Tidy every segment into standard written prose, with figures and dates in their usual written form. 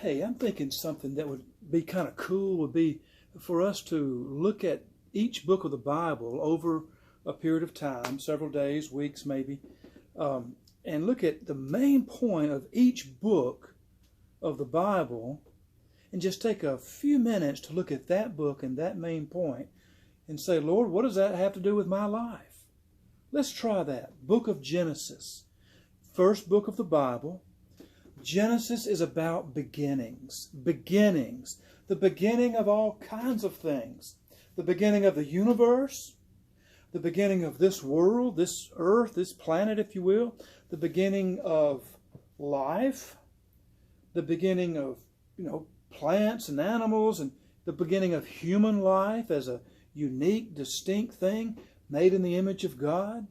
Hey, I'm thinking something that would be kind of cool would be for us to look at each book of the Bible over a period of time, several days, weeks maybe, and look at the main point of each book of the Bible and just take a few minutes to look at that book and that main point and say, Lord, what does that have to do with my life? Let's try that. Book of Genesis, first book of the Bible. Genesis is about beginnings. Beginnings. The beginning of all kinds of things. The beginning of the universe. The beginning of this world, this earth, this planet, if you will. The beginning of life. The beginning of, plants and animals. And the beginning of human life as a unique, distinct thing made in the image of God.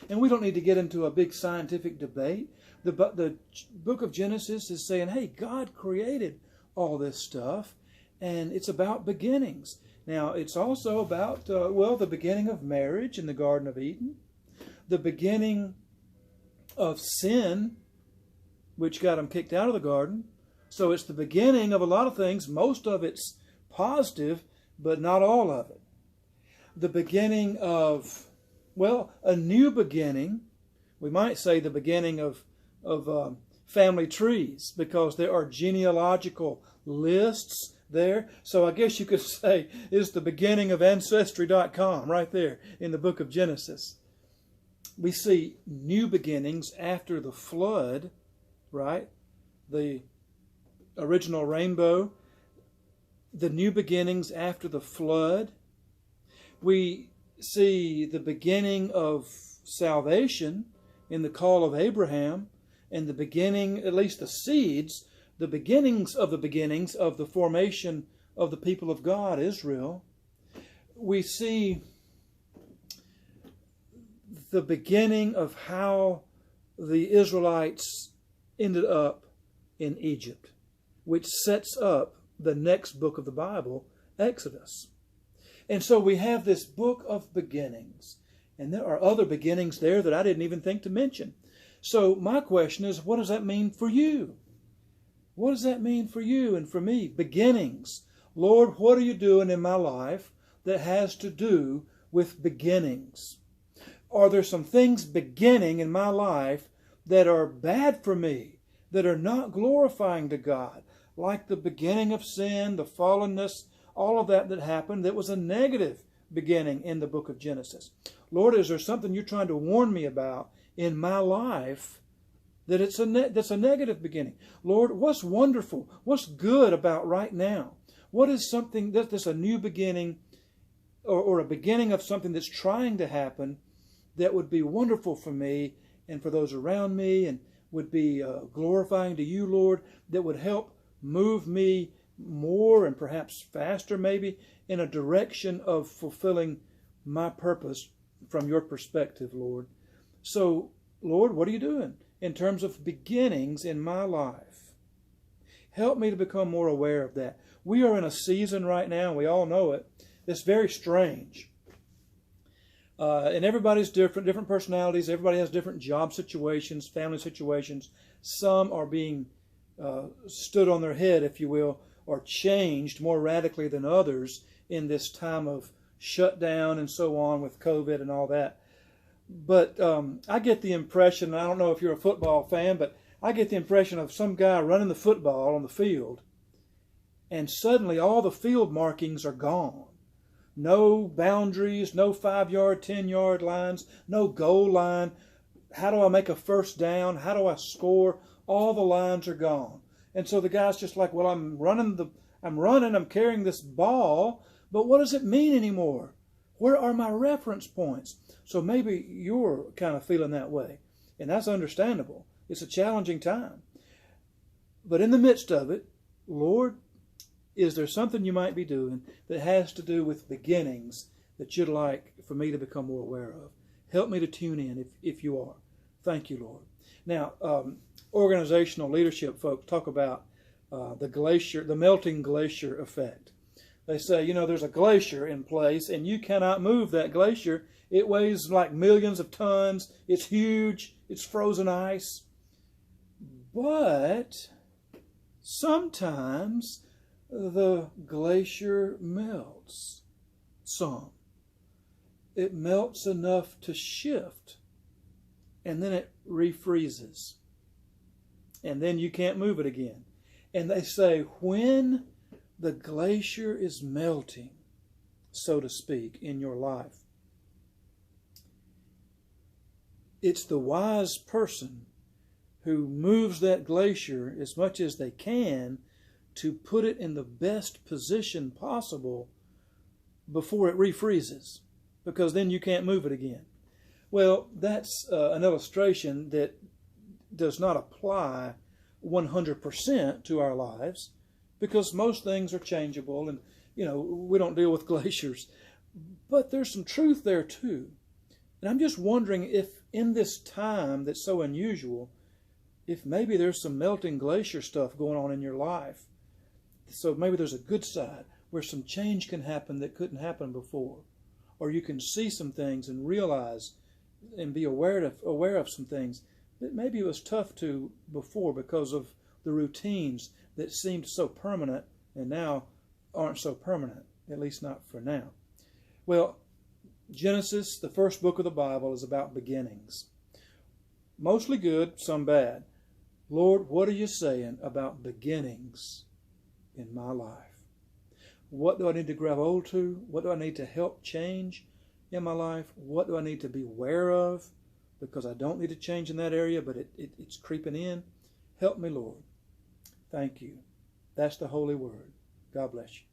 And we don't need to get into a big scientific debate. The book of Genesis is saying, hey, God created all this stuff, and it's about beginnings. Now, it's also about, the beginning of marriage in the Garden of Eden, the beginning of sin, which got them kicked out of the garden. So it's the beginning of a lot of things. Most of it's positive, but not all of it. The beginning of, a new beginning. We might say the beginning of family trees, because there are genealogical lists there. So I guess you could say it's the beginning of Ancestry.com right there in the book of Genesis. We see new beginnings after the flood, right? The original rainbow. The new beginnings after the flood. We see the beginning of salvation in the call of Abraham, and the beginning, at least the seeds, the beginnings of the formation of the people of God, Israel. We see the beginning of how the Israelites ended up in Egypt, which sets up the next book of the Bible, Exodus. And so we have this book of beginnings. And there are other beginnings there that I didn't even think to mention. So my question is, what does that mean for you? What does that mean for you and for me? Beginnings. Lord, what are you doing in my life that has to do with beginnings? Are there some things beginning in my life that are bad for me, that are not glorifying to God, like the beginning of sin, the fallenness, all of that happened that was a negative beginning in the book of Genesis? Lord, is there something you're trying to warn me about in my life that that's a negative beginning? Lord, what's wonderful? What's good about right now? What is something that's a new beginning or a beginning of something that's trying to happen that would be wonderful for me and for those around me and would be glorifying to you, Lord, that would help move me more and perhaps faster maybe in a direction of fulfilling my purpose from your perspective, Lord. So, Lord, what are you doing in terms of beginnings in my life? Help me to become more aware of that. We are in a season right now, we all know it, that's very strange. And everybody's different personalities. Everybody has different job situations, family situations. Some are being stood on their head, if you will, or changed more radically than others in this time of shutdown and so on with COVID and all that. But I get the impression, I don't know if you're a football fan, but I get the impression of some guy running the football on the field, and suddenly all the field markings are gone. No boundaries, no 5-yard, 10-yard lines, no goal line. How do I make a first down? How do I score? All the lines are gone. And so the guy's just like, well, I'm carrying this ball, but what does it mean anymore? Where are my reference points? So maybe you're kind of feeling that way, and that's understandable. It's a challenging time. But in the midst of it, Lord, is there something you might be doing that has to do with beginnings that you'd like for me to become more aware of? Help me to tune in if you are. Thank you, Lord. Now, organizational leadership folks talk about the melting glacier effect. They say, there's a glacier in place and you cannot move that glacier. It weighs like millions of tons. It's huge. It's frozen ice. But Sometimes the glacier melts some. It melts enough to shift, and then it refreezes. And then you can't move it again. And they say when the glacier is melting, so to speak, in your life, it's the wise person who moves that glacier as much as they can to put it in the best position possible before it refreezes, because then you can't move it again. Well, that's an illustration that does not apply 100% to our lives, because most things are changeable, and we don't deal with glaciers. But there's some truth there too. And I'm just wondering if in this time that's so unusual, if maybe there's some melting glacier stuff going on in your life. So maybe there's a good side where some change can happen that couldn't happen before. Or you can see some things and realize and be aware of some things that maybe it was tough to before because of the routines that seemed so permanent and now aren't so permanent, at least not for now. Well, Genesis, the first book of the Bible, is about beginnings. Mostly good, some bad. Lord, what are you saying about beginnings in my life? What do I need to grab hold to? What do I need to help change in my life? What do I need to be aware of? Because I don't need to change in that area, but it's creeping in. Help me, Lord. Thank you. That's the Holy Word. God bless you.